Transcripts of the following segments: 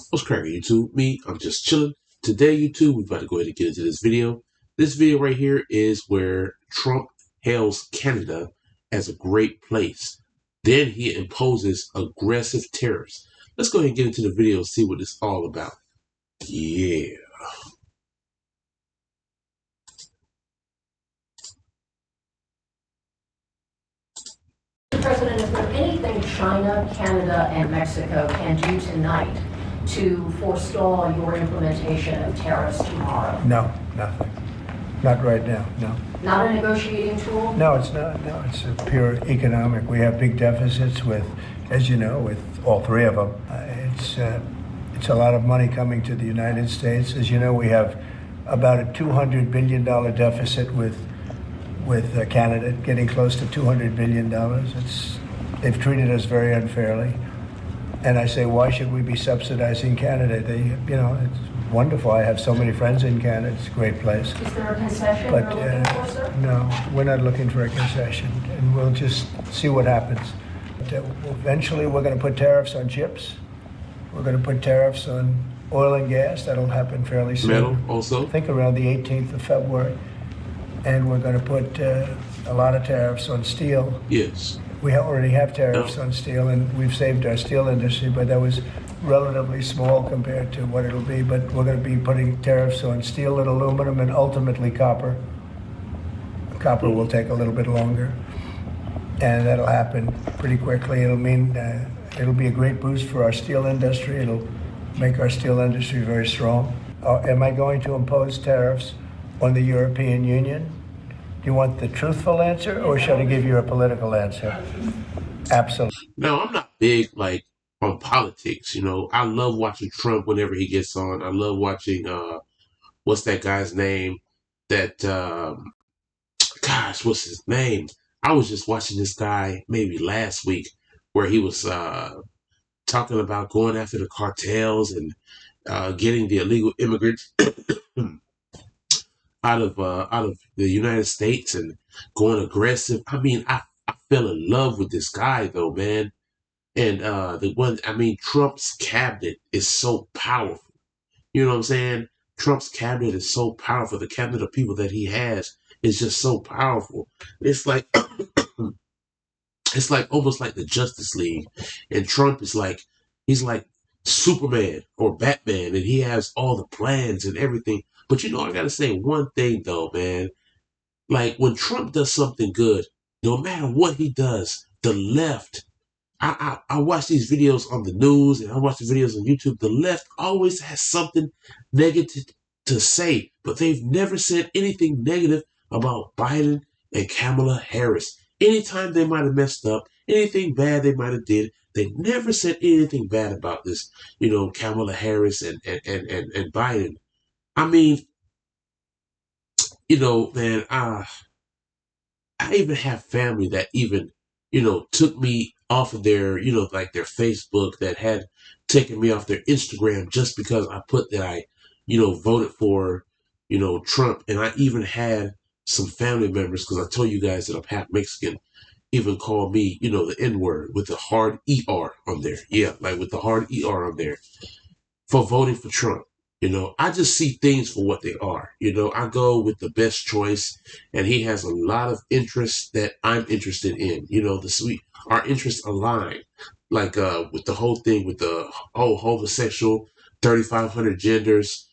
What's cracking, YouTube? Me, I'm just chilling. Today, YouTube, we're about to go ahead and get into this video. This video right here is where Trump hails Canada as a great place. Then he imposes aggressive tariffs. Let's go ahead and get into the video and see what it's all about. Yeah. Mr. President, is there anything China, Canada, and Mexico can do tonight to forestall your implementation of tariffs tomorrow? No, nothing. Not right now, no. Not a negotiating tool? No, it's not. No, it's a pure economic. We have big deficits with, as you know, with all three of them. It's a lot of money coming to the United States. As you know, we have about a $200 billion deficit with Canada, getting close to $200 billion. They've treated us very unfairly. And I say, why should we be subsidizing Canada? It's wonderful. I have so many friends in Canada. It's a great place. Is there a concession But you're looking for, sir? no, we're not looking for a concession, and we'll just see what happens. But, eventually, we're going to put tariffs on chips. We're going to put tariffs on oil and gas. That'll happen fairly soon. Metal also? I think around the 18th of February. And we're going to put a lot of tariffs on steel. Yes. We already have tariffs on steel, and we've saved our steel industry, but that was relatively small compared to what it'll be. But we're going to be putting tariffs on steel and aluminum and ultimately copper. Copper will take a little bit longer, and that'll happen pretty quickly. It'll mean it'll be a great boost for our steel industry. It'll make our steel industry very strong. Am I going to impose tariffs on the European Union? Do you want the truthful answer, or should I give you a political answer? Absolutely. Now, I'm not big, on politics, I love watching Trump whenever he gets on. I love watching, what's that guy's name? What's his name? I was just watching this guy maybe last week where he was talking about going after the cartels and getting the illegal immigrants out of the United States and going aggressive. I mean, I fell in love with this guy though, man. And Trump's cabinet is so powerful. You know what I'm saying? Trump's cabinet is so powerful. The cabinet of people that he has is just so powerful. It's like it's like almost like the Justice League. And Trump is he's like Superman or Batman, and he has all the plans and everything. But I gotta say one thing though, man. Like when Trump does something good, no matter what he does, the left, I watch these videos on the news and I watch the videos on YouTube. The left always has something negative to say, but they've never said anything negative about Biden and Kamala Harris. Anytime they might have messed up, anything bad they might have did, they never said anything bad about this, Kamala Harris and Biden. I mean, man, I even have family that even, took me off of their, their Facebook, that had taken me off their Instagram just because I put that I, voted for, Trump. And I even had some family members, because I told you guys that I'm half Mexican, even call me, the N-word with the hard ER on there. Yeah, like with the hard ER on there for voting for Trump. I just see things for what they are. I go with the best choice, and he has a lot of interests that I'm interested in. Our interests align, with the whole thing with the whole homosexual, 3,500 genders,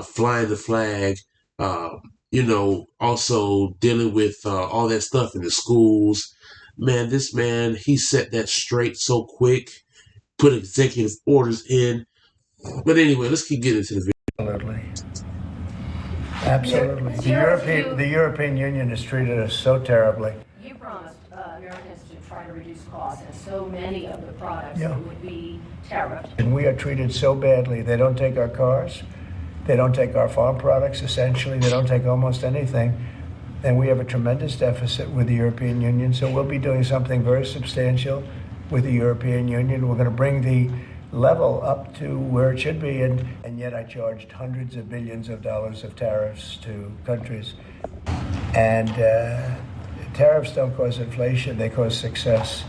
flying the flag, also dealing with all that stuff in the schools. Man, this man, he set that straight so quick, put executive orders in. But anyway, let's keep getting into the video. Absolutely. The European Union has treated us so terribly. You promised Americans to try to reduce costs, and so many of the products would be tariffed. And we are treated so badly. They don't take our cars. They don't take our farm products, essentially. They don't take almost anything. And we have a tremendous deficit with the European Union. So we'll be doing something very substantial with the European Union. We're going to bring the level up to where it should be, and yet I charged hundreds of billions of dollars of tariffs to countries. And tariffs don't cause inflation, they cause success.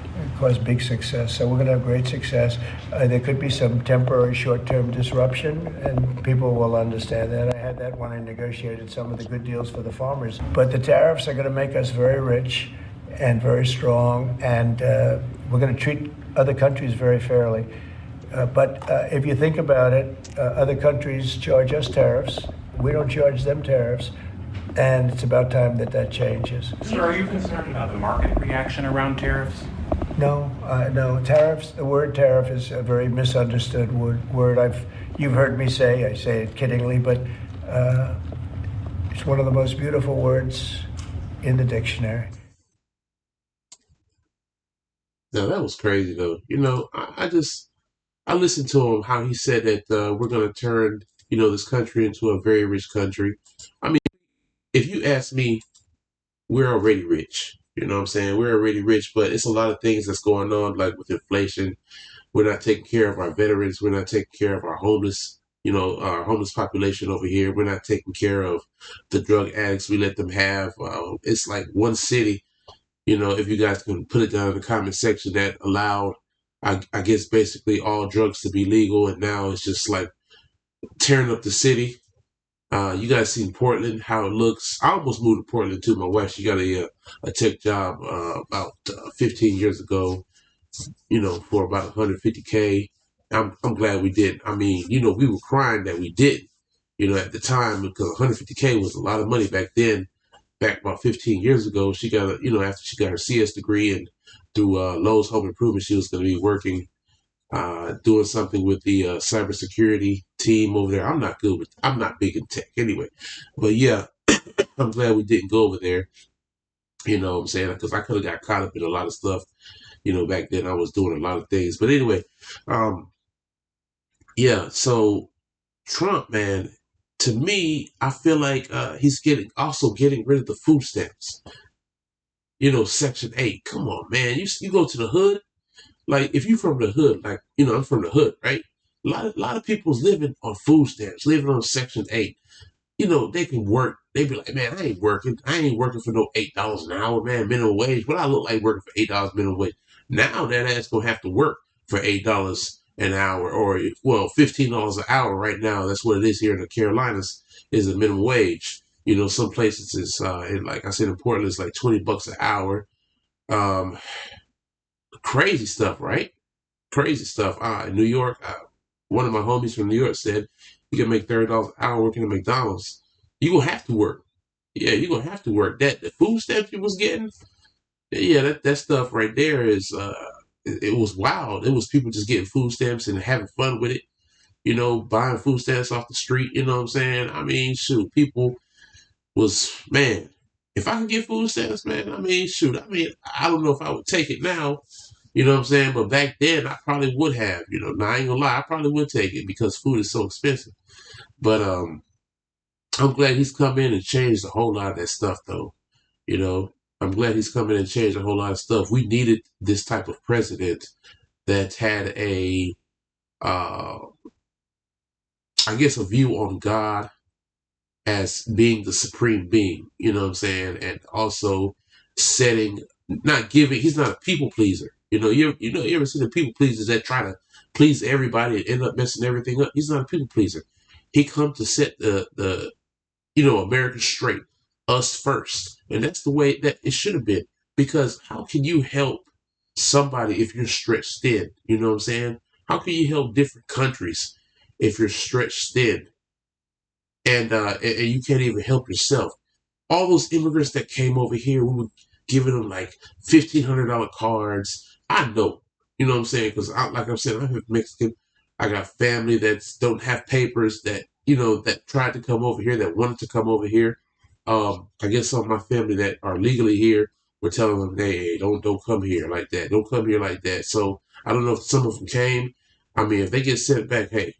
They cause big success. So we're going to have great success. There could be some temporary short-term disruption, and people will understand that. I had that when I negotiated some of the good deals for the farmers. But the tariffs are going to make us very rich and very strong, and we're going to treat other countries very fairly. But if you think about it, other countries charge us tariffs. We don't charge them tariffs. And it's about time that that changes. Sir, are you concerned about the market reaction around tariffs? No, no. Tariffs. The word tariff is a very misunderstood word. You've heard me say. I say it kiddingly, but it's one of the most beautiful words in the dictionary. Now that was crazy though. I listened to him how he said that we're going to turn this country into a very rich country. I mean, if you ask me, we're already rich. You know what I'm saying? We're already rich, but it's a lot of things that's going on, like with inflation. We're not taking care of our veterans. We're not taking care of our homeless, our homeless population over here. We're not taking care of the drug addicts we let them have. It's like one city, if you guys can put it down in the comment section, that allowed, I guess, basically all drugs to be legal. And now it's just like tearing up the city. You guys seen Portland, how it looks. I almost moved to Portland too. My wife, she got a tech job about 15 years ago, for about 150K. I'm glad we did. I mean, we were crying that we didn't, at the time, because 150K was a lot of money back then. Back about 15 years ago, she got after she got her CS degree, and through Lowe's Home Improvement, she was going to be working, doing something with the cybersecurity team over there. I'm not big in tech anyway, but yeah, I'm glad we didn't go over there. You know what I'm saying? Because I could have got caught up in a lot of stuff. Back then I was doing a lot of things. But anyway, um, yeah. So Trump, man, to me, I feel like he's getting rid of the food stamps. Section 8. Come on, man. You go to the hood. Like if you from the hood, like I'm from the hood, right? A lot of people's living on food stamps, living on Section 8. They can work. They be like, man, I ain't working. I ain't working for no $8 an hour, man, minimum wage. What I look like working for $8 minimum wage? Now that ass gonna have to work for $8 an hour, or well, $15 an hour right now. That's what it is here in the Carolinas, is a minimum wage. Some places is and like I said in Portland, it's like $20 an hour. Um, Crazy stuff, right? Crazy stuff. In New York, one of my homies from New York said you can make $30 an hour working at McDonald's. You gonna have to work. Yeah, you gonna have to work. That the food stamps you was getting, yeah, that stuff right there is it was wild. It was people just getting food stamps and having fun with it. Buying food stamps off the street. You know what I'm saying? I mean, shoot, people was, man. If I could get food stamps, man, I mean, shoot, I mean, I don't know if I would take it now. You know what I'm saying? But back then, I probably would have. Now I ain't gonna lie, I probably would take it because food is so expensive. But I'm glad he's come in and changed a whole lot of that stuff, though. You know, I'm glad he's come in and changed a whole lot of stuff. We needed this type of president that had uh, I guess, a view on God as being the supreme being. You know what I'm saying? And also setting, not giving. He's not a people pleaser. You ever see the people pleasers that try to please everybody and end up messing everything up? He's not a people pleaser. He come to set the America straight, us first. And that's the way that it should have been. Because how can you help somebody if you're stretched thin? You know what I'm saying? How can you help different countries if you're stretched thin and you can't even help yourself? All those immigrants that came over here, we were giving them like $1,500 cards. I know, you know what I'm saying? Because like I'm saying, I'm Mexican. I got family that don't have papers that that tried to come over here, that wanted to come over here. I guess some of my family that are legally here were telling them, hey, don't come here like that. Don't come here like that. So I don't know if some of them came. I mean, if they get sent back, hey,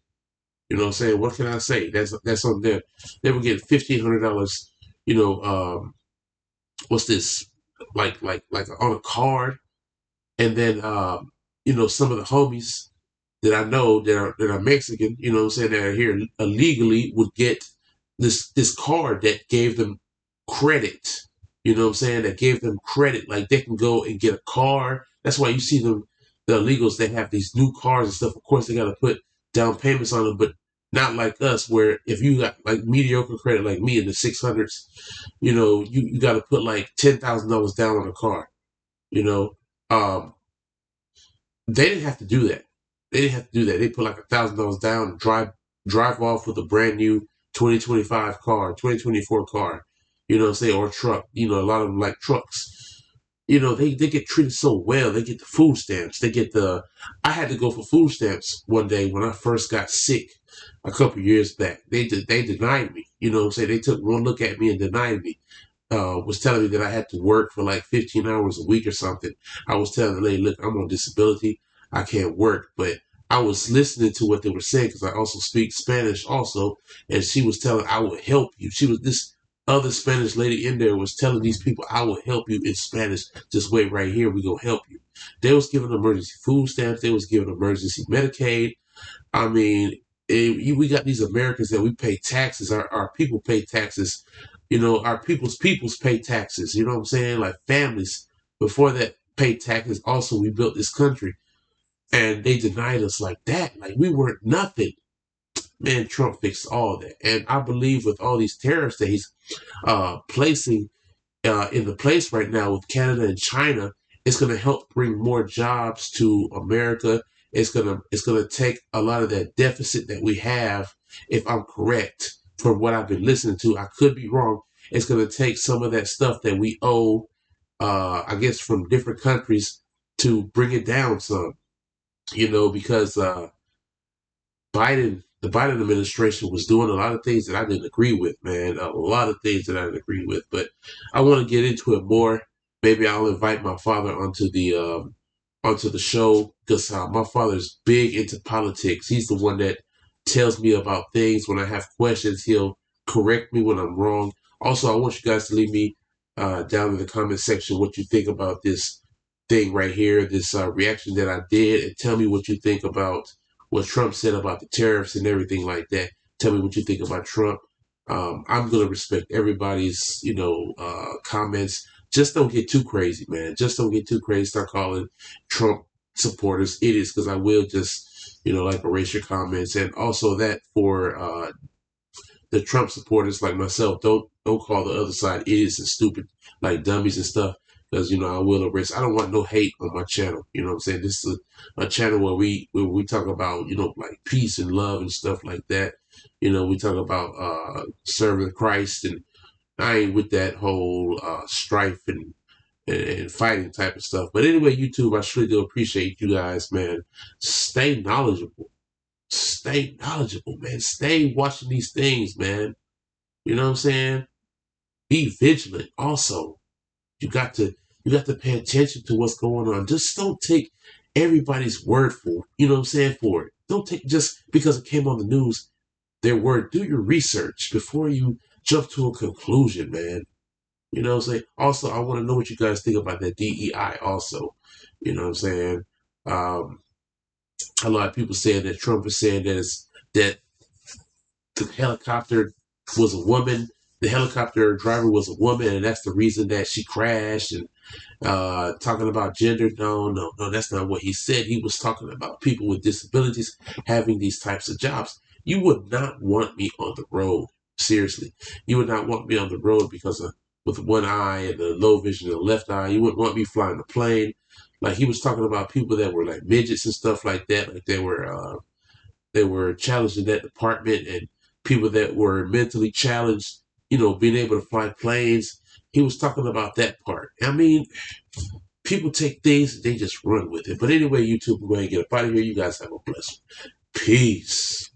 you know what I'm saying? What can I say? That's on them. They were getting $1,500. What's this? Like on a card, and then some of the homies that I know that are Mexican, you know what I'm saying, that are here illegally would get this card that gave them credit. You know what I'm saying? That gave them credit. Like they can go and get a car, That's why you see the illegals, they have these new cars and stuff. Of course, they got to put down payments on them, but not like us, where if you got like mediocre credit like me in the 600s, you got to put like $10,000 down on a car. You know, um, they didn't have to do that. They didn't have to do that. They put like $1,000 down, and drive off with a brand new 2025 car, 2024 car. What I'm saying, or truck. A lot of them like trucks. They get treated so well. They get the food stamps. I had to go for food stamps one day when I first got sick a couple years back. They denied me. What I'm saying, they took one look at me and denied me. Was telling me that I had to work for like 15 hours a week or something. I was telling the lady, look, I'm on disability. I can't work. But I was listening to what they were saying because I also speak Spanish also. And she was telling, I will help you. This other Spanish lady in there was telling these people, I will help you in Spanish. Just wait right here. We gonna help you. They was giving emergency food stamps. They was giving emergency Medicaid. I mean, we got these Americans that we pay taxes. Our people pay taxes. Our peoples pay taxes. You know what I'm saying? Like families before that pay taxes. Also, we built this country, and they denied us like that. Like we weren't nothing. Man, Trump fixed all that, and I believe with all these tariffs that he's placing in the place right now with Canada and China, it's going to help bring more jobs to America. It's gonna take a lot of that deficit that we have, if I'm correct, from what I've been listening to. I could be wrong. It's going to take some of that stuff that we owe, I guess, from different countries to bring it down some. Because the Biden administration was doing a lot of things that I didn't agree with, man. A lot of things that I didn't agree with. But I want to get into it more. Maybe I'll invite my father onto the show because my father's big into politics. He's the one that tells me about things when I have questions. He'll correct me when I'm wrong. Also, I want you guys to leave me down in the comment section what you think about this thing right here, this reaction that I did, and tell me what you think about what Trump said about the tariffs and everything like that. Tell me what you think about Trump. I'm gonna respect everybody's, comments. Just don't get too crazy, man. Just don't get too crazy. Start calling Trump supporters idiots, because I will just, like erase your comments. And also that for the Trump supporters like myself, don't call the other side idiots and stupid, like dummies and stuff, because I will erase. I don't want no hate on my channel. You know what I'm saying? This is a channel where we talk about like peace and love and stuff like that. We talk about serving Christ, and I ain't with that whole strife and fighting type of stuff. But anyway, YouTube, I surely do appreciate you guys, man. Stay knowledgeable. Stay knowledgeable, man. Stay watching these things, man. You know what I'm saying? Be vigilant. Also, you got to pay attention to what's going on. Just don't take everybody's word for, what I'm saying, for it. Don't take just because it came on the news their word. Do your research before you jump to a conclusion, man. You know what I'm saying? Also, I want to know what you guys think about that DEI also. You know what I'm saying? Um, a lot of people saying that Trump is saying that the helicopter was a woman. The helicopter driver was a woman, and that's the reason that she crashed. And talking about gender, no, that's not what he said. He was talking about people with disabilities having these types of jobs. You would not want me on the road. Seriously, you would not want me on the road because with one eye and the low vision in the left eye. You wouldn't want me flying a plane. Like he was talking about people that were like midgets and stuff like that. Like they were challenged in that department, and people that were mentally challenged, being able to fly planes. He was talking about that part. I mean, people take things and they just run with it. But anyway, YouTube, we're going to get up out of here. You guys have a blessed one. Peace.